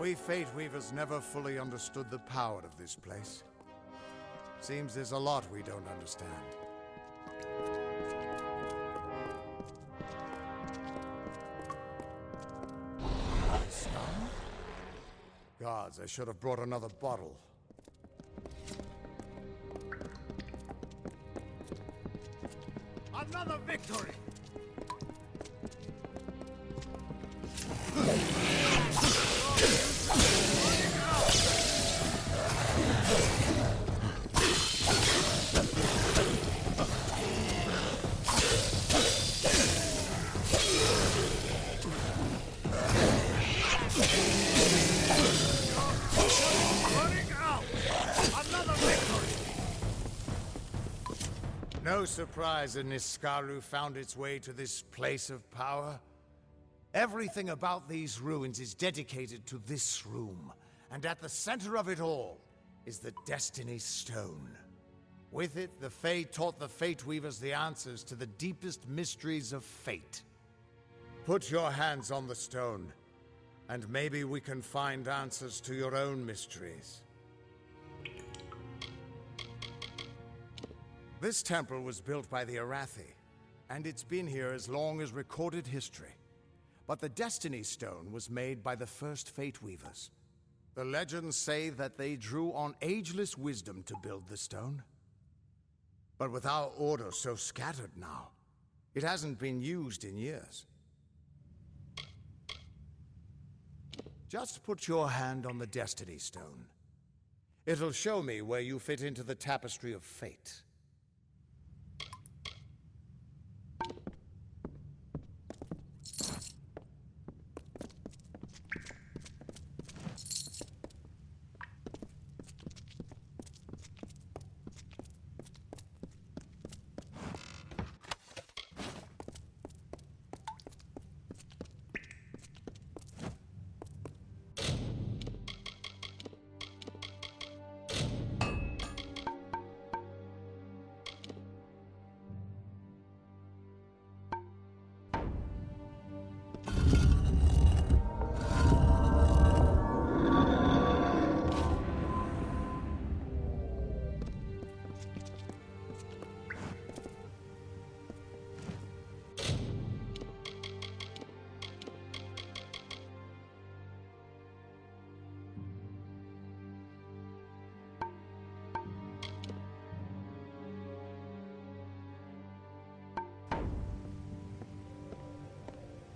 We Fate Weavers never fully understood the power of this place. Seems there's a lot we don't understand. Scum? Gods, I should have brought another bottle. Another victory! No surprise that Niskaru found its way to this place of power. Everything about these ruins is dedicated to this room, and at the center of it all is the Destiny Stone. With it, the Fae taught the Fate Weavers the answers to the deepest mysteries of fate. Put your hands on the stone, and maybe we can find answers to your own mysteries. This temple was built by the Arathi, and it's been here as long as recorded history. But the Destiny Stone was made by the first Fate Weavers. The legends say that they drew on ageless wisdom to build the stone. But with our order so scattered now, it hasn't been used in years. Just put your hand on the Destiny Stone. It'll show me where you fit into the tapestry of fate.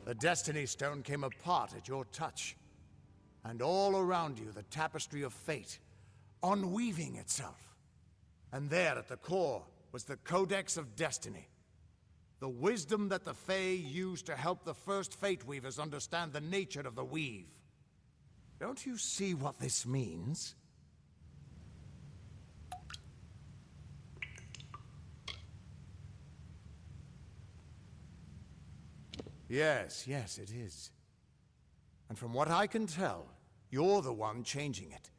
The Destiny Stone came apart at your touch. And all around you, the tapestry of fate, unweaving itself. And there at the core was the Codex of Destiny. The wisdom that the Fae used to help the first Fate Weavers understand the nature of the weave. Don't you see what this means? Yes, it is. And from what I can tell, you're the one changing it.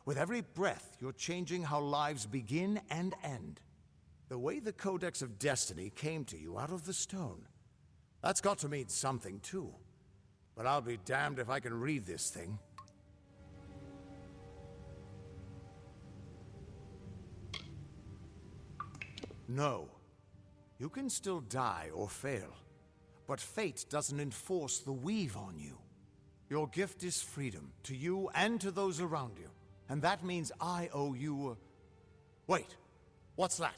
With every breath, you're changing how lives begin and end. The way the Codex of Destiny came to you out of the stone. That's got to mean something, too. But I'll be damned if I can read this thing. No. You can still die or fail. But fate doesn't enforce the weave on you. Your gift is freedom, to you and to those around you. And that means I owe you a... Wait, what's that?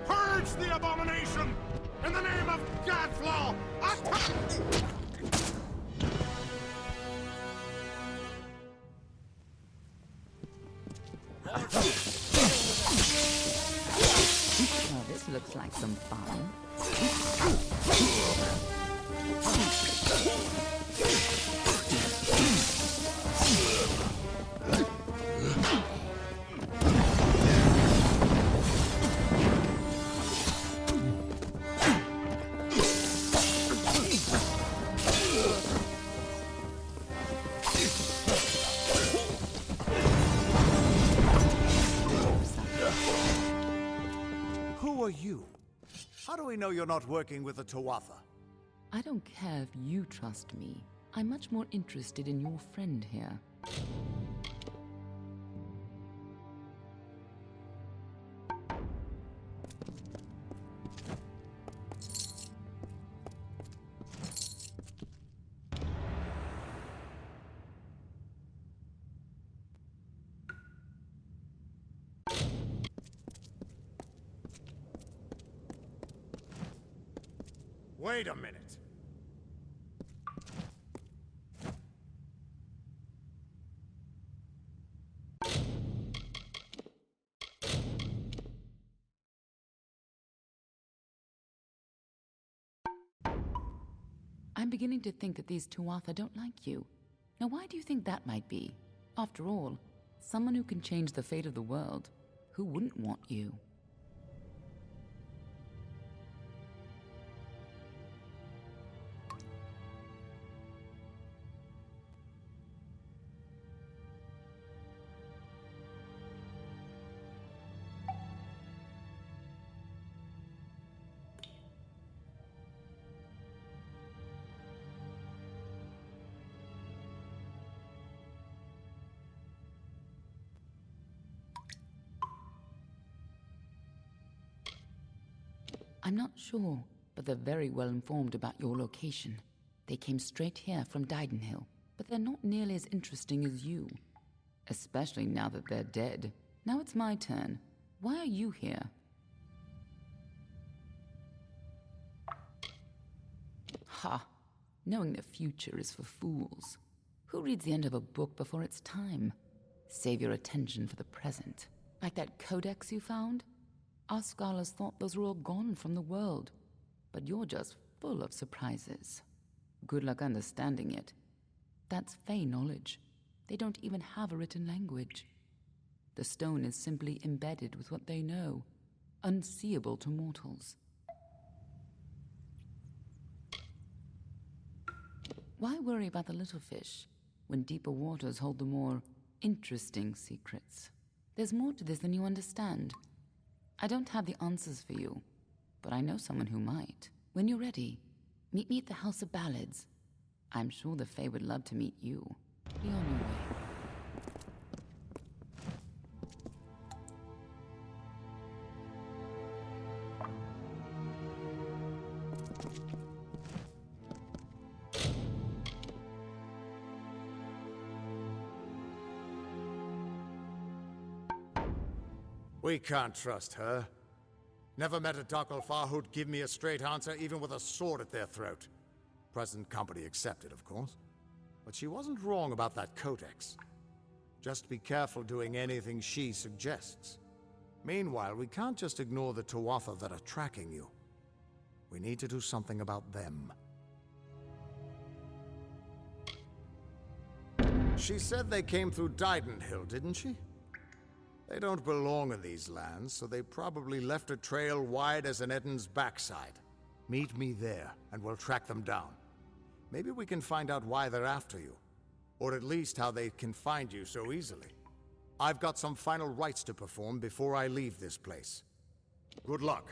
Purge the abomination! In the name of Godflaw! Well, this looks like some fun. Who are you? How do we know you're not working with the Tuatha? I don't care if you trust me. I'm much more interested in your friend here. Wait a minute. I'm beginning to think that these Tuatha don't like you. Now why do you think that might be? After all, someone who can change the fate of the world, who wouldn't want you? I'm not sure, but they're very well informed about your location. They came straight here from Didenhill, but they're not nearly as interesting as you. Especially now that they're dead. Now it's my turn. Why are you here? Ha! Knowing the future is for fools. Who reads the end of a book before it's time? Save your attention for the present. Like that codex you found? Our scholars thought those were all gone from the world, but you're just full of surprises. Good luck understanding it. That's Fey knowledge. They don't even have a written language. The stone is simply embedded with what they know, unseeable to mortals. Why worry about the little fish when deeper waters hold the more interesting secrets? There's more to this than you understand. I don't have the answers for you, but I know someone who might. When you're ready, meet me at the House of Ballads. I'm sure the Fae would love to meet you. Be on your way. We can't trust her. Never met a Dakelfar who'd give me a straight answer, even with a sword at their throat. Present company accepted, of course. But she wasn't wrong about that codex. Just be careful doing anything she suggests. Meanwhile, we can't just ignore the Tuatha that are tracking you. We need to do something about them. She said they came through Didenhill, didn't she? They don't belong in these lands, so they probably left a trail wide as an Eden's backside. Meet me there, and we'll track them down. Maybe we can find out why they're after you. Or at least how they can find you so easily. I've got some final rites to perform before I leave this place. Good luck.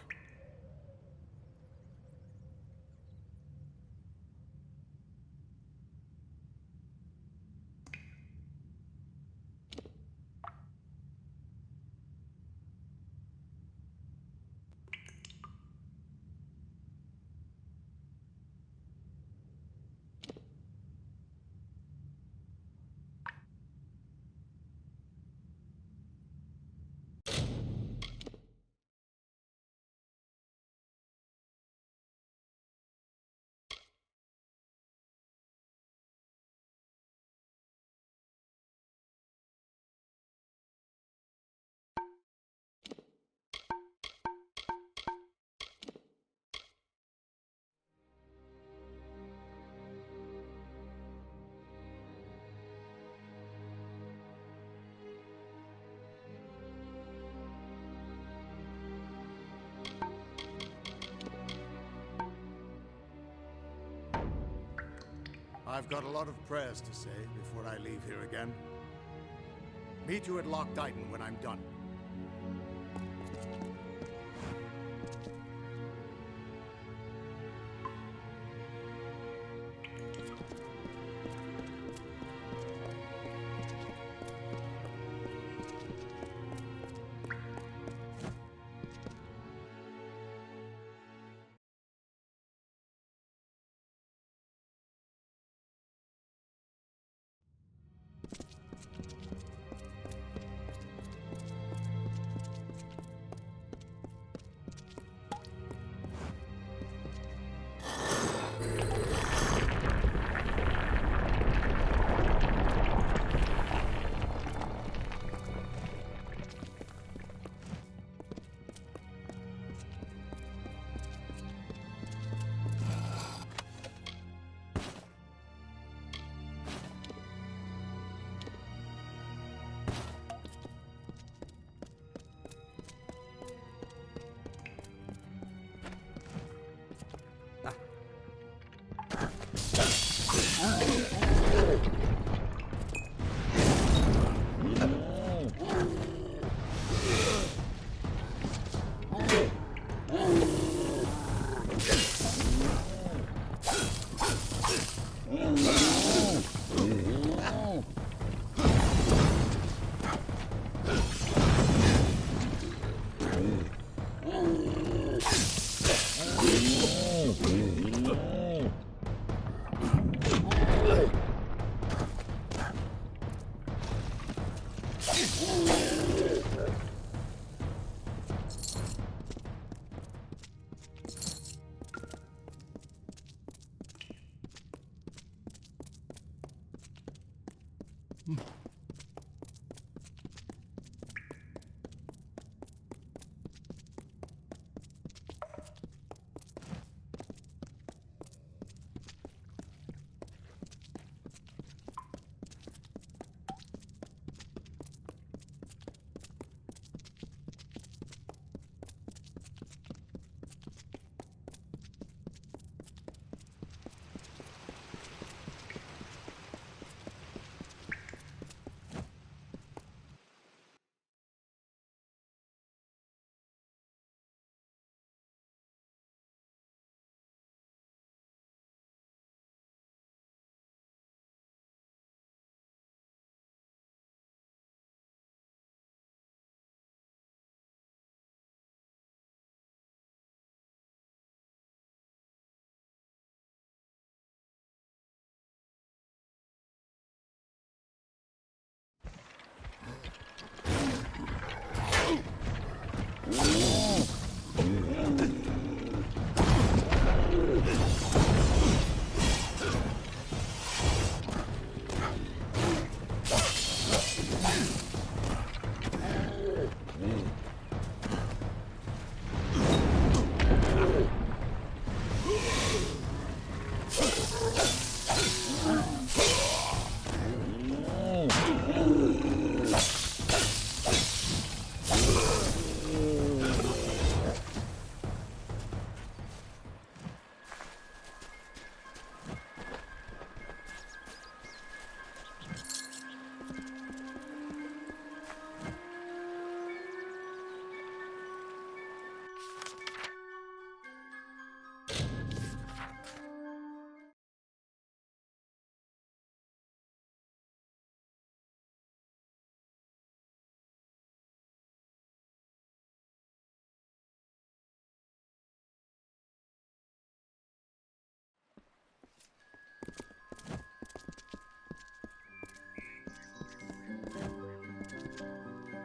I've got a lot of prayers to say before I leave here again. Meet you at Loch Dighton when I'm done.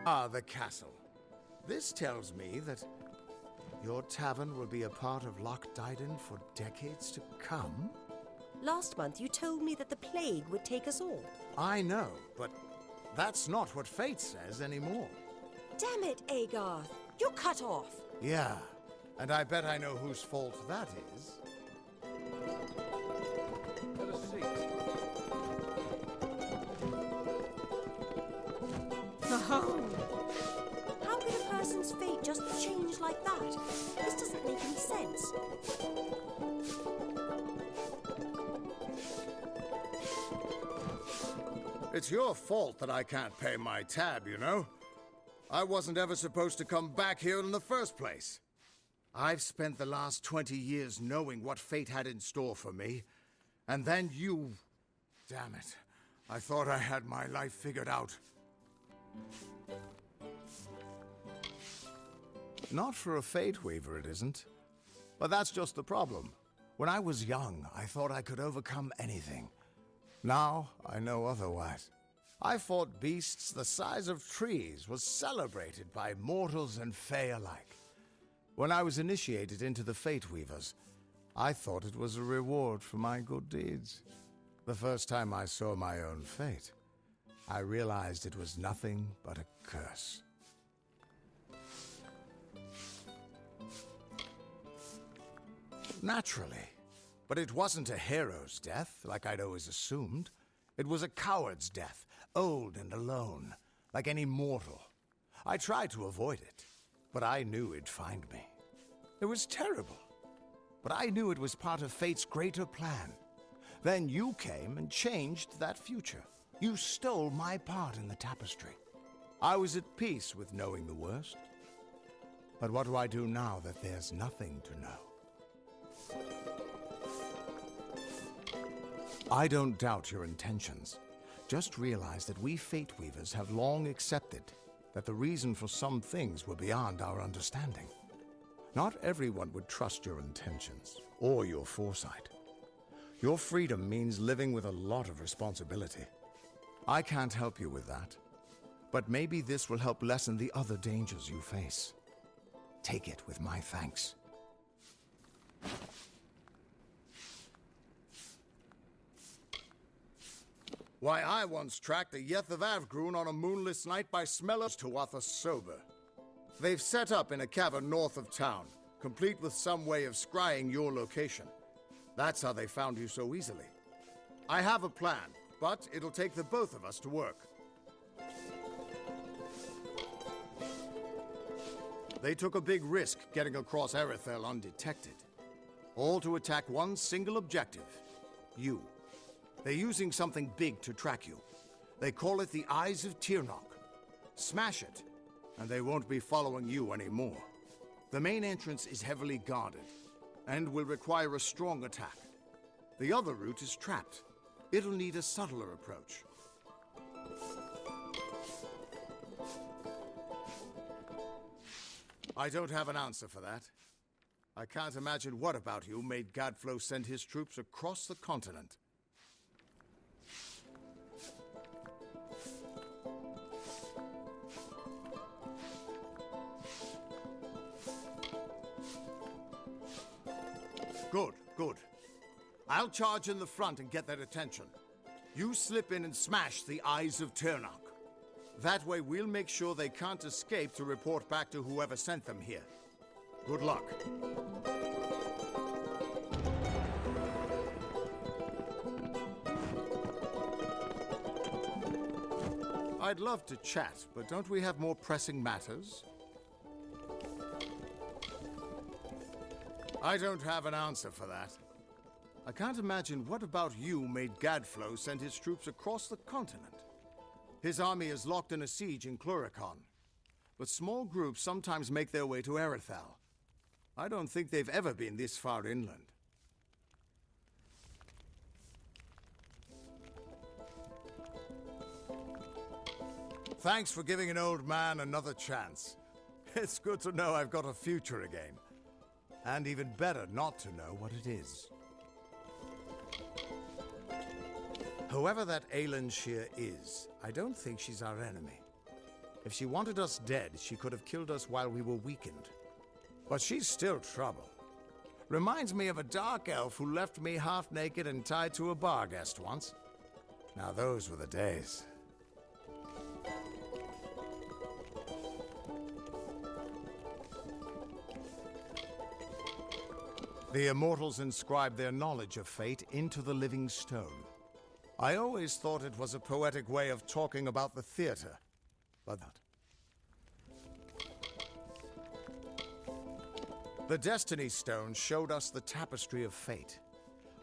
Ah, the castle. This tells me that your tavern will be a part of Loch Dyden for decades to come? Last month you told me that the plague would take us all. I know, but that's not what fate says anymore. Damn it, Agarth. You're cut off. Yeah, and I bet I know whose fault that is. Have a seat. How could a person's fate just change like that? This doesn't make any sense. It's your fault that I can't pay my tab, you know? I wasn't ever supposed to come back here in the first place. I've spent the last 20 years knowing what fate had in store for me, and then you... Damn it. I thought I had my life figured out. Not for a Fate Weaver, it isn't. But that's just the problem. When I was young, I thought I could overcome anything. Now, I know otherwise. I fought beasts the size of trees, was celebrated by mortals and Fae alike. When I was initiated into the Fate Weavers, I thought it was a reward for my good deeds. The first time I saw my own fate, I realized it was nothing but a curse. Naturally. But it wasn't a hero's death, like I'd always assumed. It was a coward's death, old and alone, like any mortal. I tried to avoid it, but I knew it'd find me. It was terrible, but I knew it was part of fate's greater plan. Then you came and changed that future. You stole my part in the tapestry. I was at peace with knowing the worst. But what do I do now that there's nothing to know? I don't doubt your intentions. Just realize that we Fate Weavers have long accepted that the reason for some things were beyond our understanding. Not everyone would trust your intentions or your foresight. Your freedom means living with a lot of responsibility. I can't help you with that. But maybe this will help lessen the other dangers you face. Take it with my thanks. Why, I once tracked the Yeth of Avgrun on a moonless night by smellers to Tuatha Sober. They've set up in a cavern north of town, complete with some way of scrying your location. That's how they found you so easily. I have a plan, but it'll take the both of us to work. They took a big risk getting across Erethel undetected. All to attack one single objective, you. They're using something big to track you. They call it the Eyes of Tirnoch. Smash it, and they won't be following you anymore. The main entrance is heavily guarded, and will require a strong attack. The other route is trapped. It'll need a subtler approach. I don't have an answer for that. I can't imagine what about you made Gadflow send his troops across the continent. Good, good. I'll charge in the front and get their attention. You slip in and smash the Eyes of Tirnoch. That way we'll make sure they can't escape to report back to whoever sent them here. Good luck. I'd love to chat, but don't we have more pressing matters? I don't have an answer for that. I can't imagine what about you made Gadflow send his troops across the continent. His army is locked in a siege in Cluricon, but small groups sometimes make their way to Erethal. I don't think they've ever been this far inland. Thanks for giving an old man another chance. It's good to know I've got a future again. And even better not to know what it is. Whoever that Aelin Shear is, I don't think she's our enemy. If she wanted us dead, she could have killed us while we were weakened. But she's still trouble. Reminds me of a dark elf who left me half naked and tied to a bar guest once. Now those were the days. The Immortals inscribe their knowledge of fate into the living stone. I always thought it was a poetic way of talking about the theater, but not. The Destiny Stone showed us the tapestry of fate,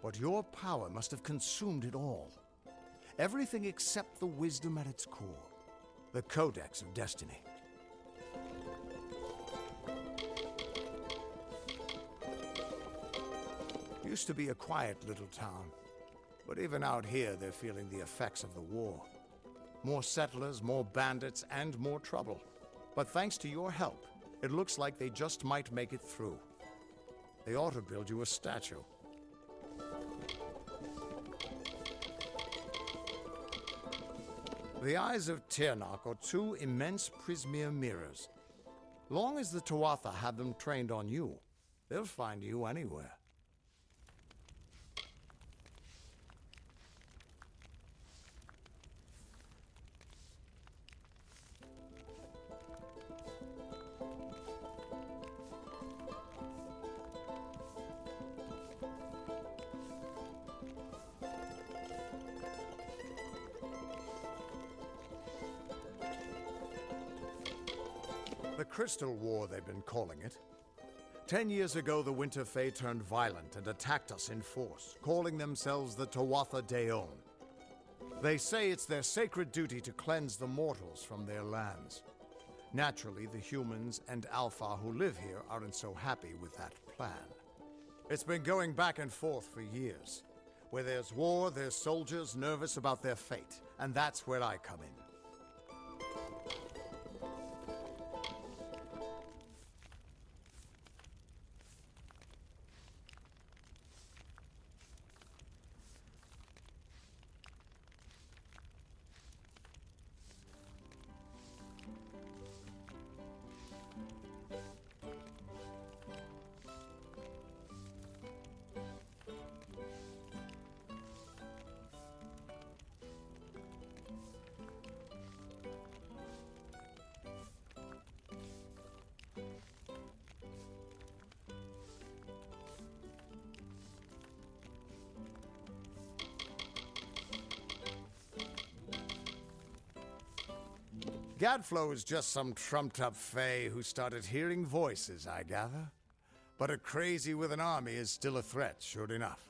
but your power must have consumed it all. Everything except the wisdom at its core, the Codex of Destiny. Used to be a quiet little town, but even out here they're feeling the effects of the war. More settlers, more bandits, and more trouble. But thanks to your help, it looks like they just might make it through. They ought to build you a statue. The Eyes of Tirnoch are two immense Prismere mirrors. Long as the Tuatha have them trained on you, they'll find you anywhere. The Crystal War, they've been calling it. 10 years ago, the Winter Fae turned violent and attacked us in force, calling themselves the Tuatha Daon. They say it's their sacred duty to cleanse the mortals from their lands. Naturally, the humans and Alpha who live here aren't so happy with that plan. It's been going back and forth for years. Where there's war, there's soldiers nervous about their fate, and that's where I come in. Gadflow is just some trumped-up fae who started hearing voices, I gather. But a crazy with an army is still a threat, sure enough.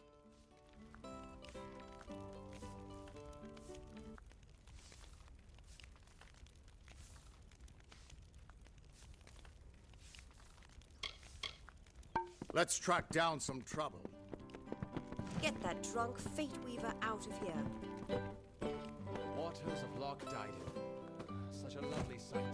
Let's track down some trouble. Get that drunk Fate Weaver out of here. Waters of Loch Dyden. Such a lovely sight.